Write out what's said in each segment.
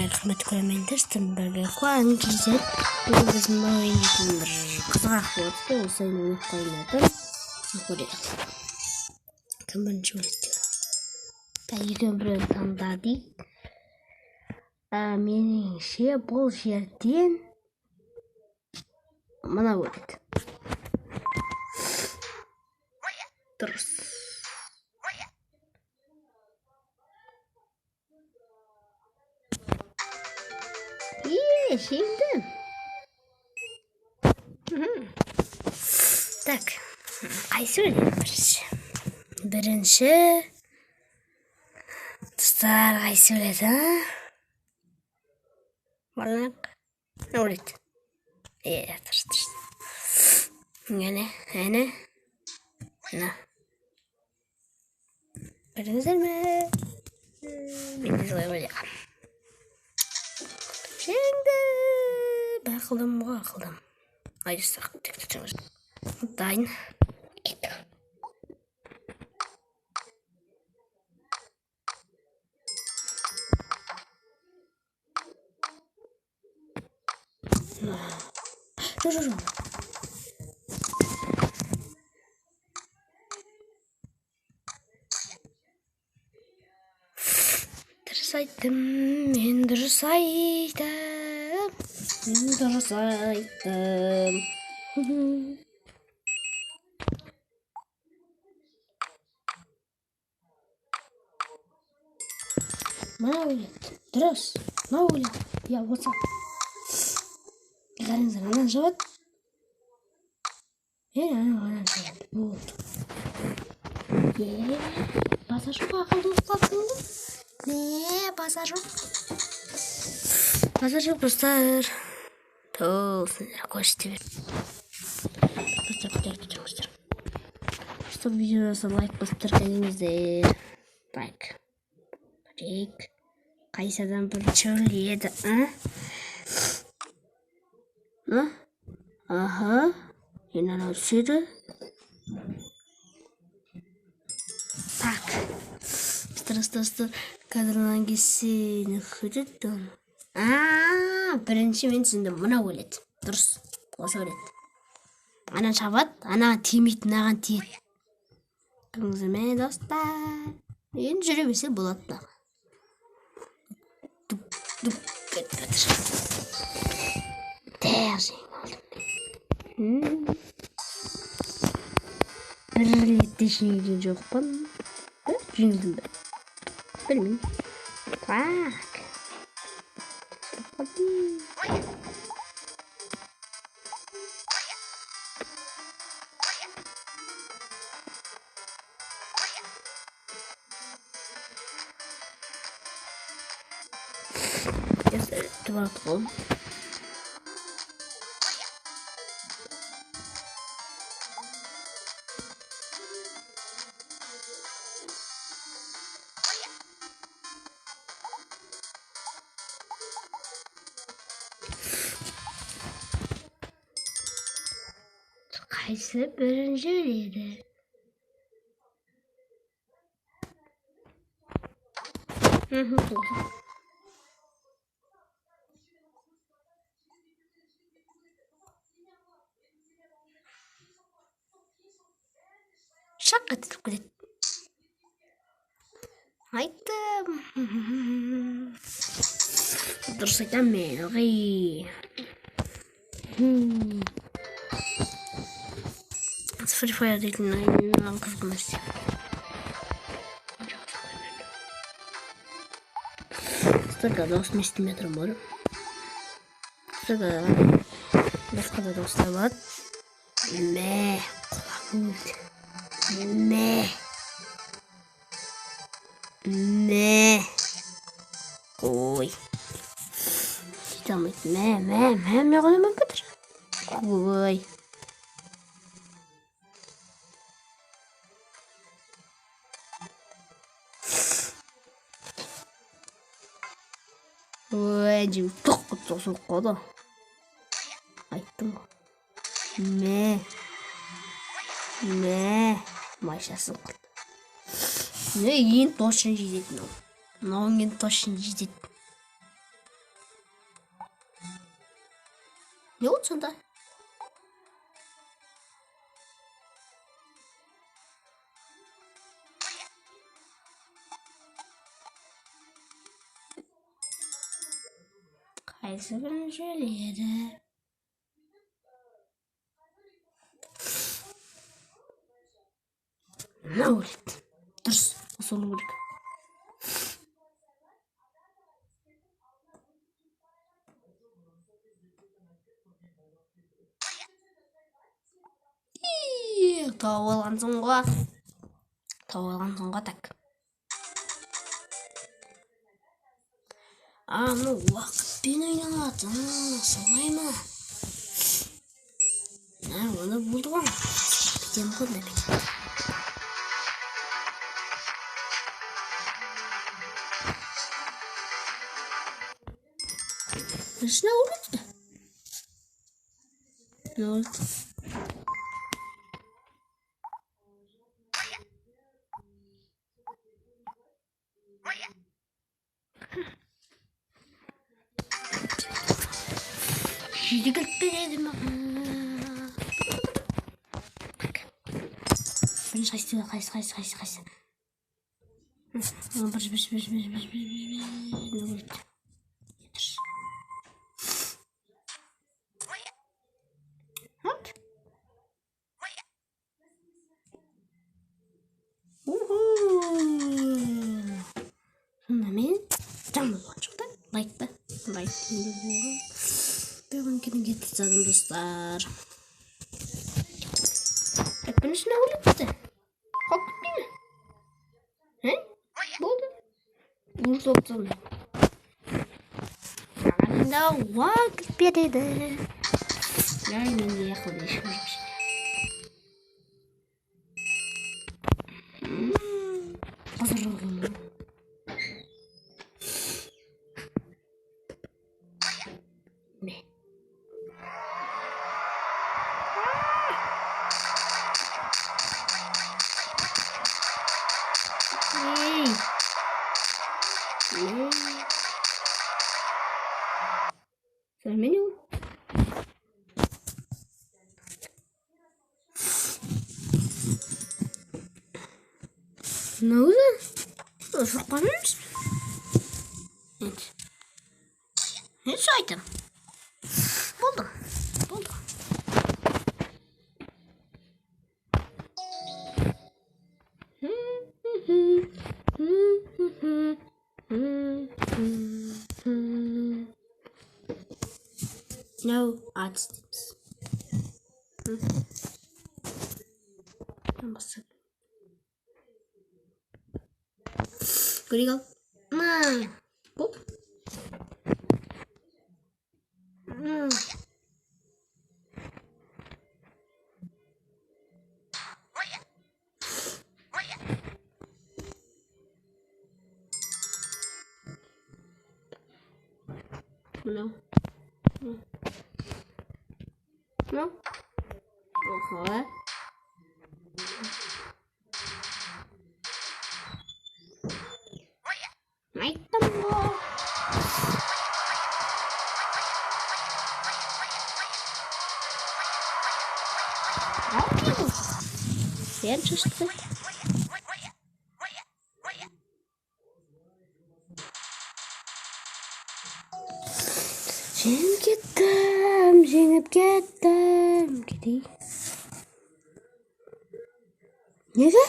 рахмет көрермендер, сіздермен қуанып кездесіп, бүгін біздің ойнайтын бір қызық болды. Осы ойынды ұмытып қоймадым. Көрейік. Кім бірінші өледі? Екеуін біреуін таңдадық. Меніңше бұл жерден мына өледі. Дұрыс. Жеңдім. Так, қайсы өледі бірінші? Достар, қайсы өледі, Балақ өледі. Дұрыс. Әне. Біліңіздер ме? Мен де солай ойлағам. Жеңді. Бақылдым. Айдыстақ, текті жаңыз. Дайын. Кеттік. Жүр. Мен дұрыс айтым. Мына өледі. Дұрыс. Мына өледі. Осы. Қарыңыздар, анан жауады. Анан жауады. Болды. Базар жоқ, ақылды ұстатыңды. Базар жоқ, достар. Сендер көрсете бер. Достар. Что видеосы лайк басып тұрғаныңыздар. Лайк. Көрейік. Қайсы адам бірінші өледі, Аха. Енен өлшеді. Так. Достар. Кадрынан кесені күдетті. Бірінші мен түсіндім. Мұна өледі. Дұрыс. Осы өледі. Анан шабат. Ана тимейді, наған тиеді. Көріңіздер ме, достар? Енді жүре берсе болады. Дуп. Жеңіп алдым. Бір ретте жеңген жоқпын. Жеңдім бе? Білмеймін. Так. Два клон. Қайсы бірінші өледі? Шақ етіп кетеді. Айттым. Дұрыс айтам мен, ылғи. Free Fire дейтін ойыннан қызық нәрсе. Столько дауыс естімей тұрмын. Столько басқа да дауыстар бар. Құлағым өлді. Ой. Жете алмайды. Мен қоймай бітір. Ой. 지금 톡 쏘서 꺼다. 아이또 네 맛있어. 네 이긴 또 신지됐노. 너긴 또 신지됐. Не болды сонда? Қайсы бірінші өледі? Мынау өледі. Дұрыс, осы болу керек. Тауып алғансың ғой. Так. Мынау уақытпен ойналады. Солай ма? Оны болды ғой. Кетем ғой да бекет. Біршіне өледі. Не өледі? Жиді кіліп береді маған. Бірінші қайсы. Сонымен жаңбыр болған жоқ та, лайкты бұған кеден тастадым достар. Біріншіне өліпті. Қалып кетпей ме? Болды. Ұрыс оқтым. Мағанында уақыт береді. Менде яқылды ешкім жоқ. Қазір жоғым. Не? Сәрмен ел? Ne oldu? Çok kalmamış mı? Evet. Ne saydım? Buldum. No art steps. 그리고 꼭 No. Oha. Айттым ғой. Сен шықты. Жеңіп кеттім. Кетейік. Неге?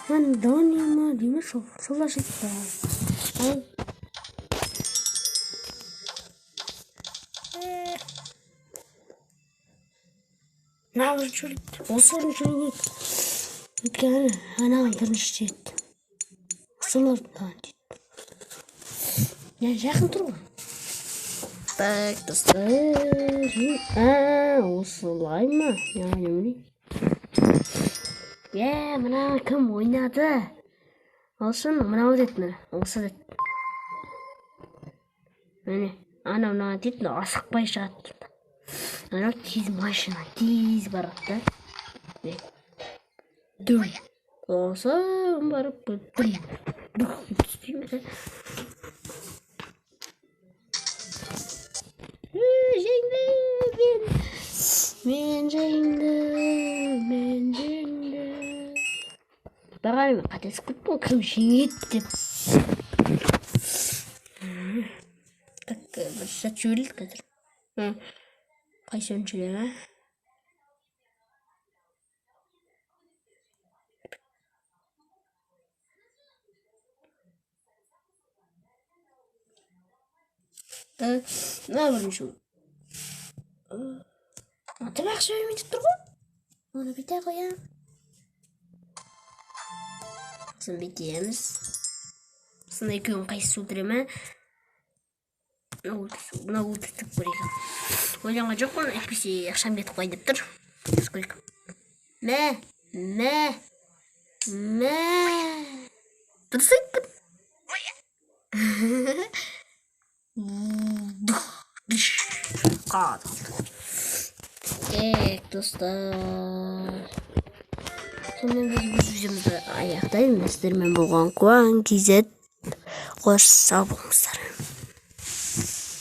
Мен донема деймін солар жетті. Нағыз жүріп, осы орын жүріп өткені анаған бірінші жетті. Солар дейді. Жақын тұр ғой. Так, достар. Осылай ма? Мына кім ойнады? Алшын, мынау деді, осы деді. Міне, мына деді, асықпай шығады. Анау тез машина, тез барады. Дөй. Осы барып, Түспеймін. Мен жеңдім. Бағарым қатесіп кеттім, кім жеңеді деп. Так, бір сәт жіберілді қазір. Қайсы өншілер, не бірінші. Атым ақша бермей тұр ғой. Оны бүйте қоям. Сосын бүйтеміз. Сосын екеуін қайсысы өлтіремін. Мына өлтіртіп көрейік. Ойланған жоқпын, әйтпесе ақшам кетіп қой деп тұр. Көрейік. Дұрыс айттым. Достар. Сонымен біз видеомызды аяқтаймыз. Сіздермен болған Куан KZ. Қош сау болыңыздар.